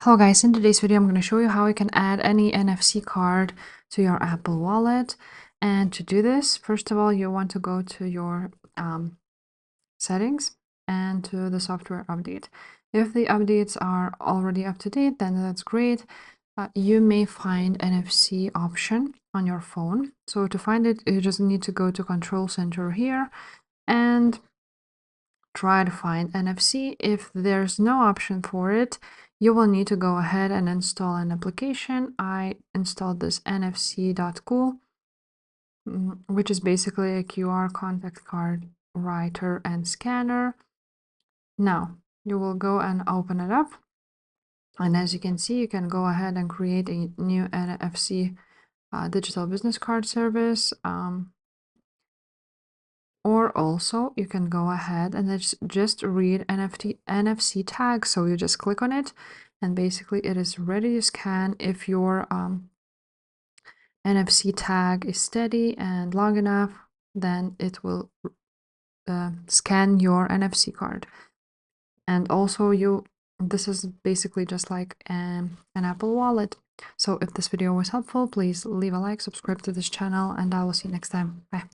Hello guys, in today's video I'm going to show you how you can add any NFC card to your Apple Wallet. And to do this, first of all, you want to go to your settings and to the software update. If the updates are already up to date, then that's great. You may find NFC option on your phone. So to find it, you just need to go to Control Center here and try to find NFC. If there's no option for it, you will need to go ahead and install an application. I installed this NFC.cool, which is basically a QR contact card writer and scanner. Now you will go and open it up. And as you can see, you can go ahead and create a new NFC digital business card service. Or also you can go ahead and just read NFC tag. So you just click on it and basically it is ready to scan. If your NFC tag is steady and long enough, then it will scan your NFC card. And also this is basically just like an Apple Wallet. So if this video was helpful, please leave a like, subscribe to this channel, and I will see you next time. Bye.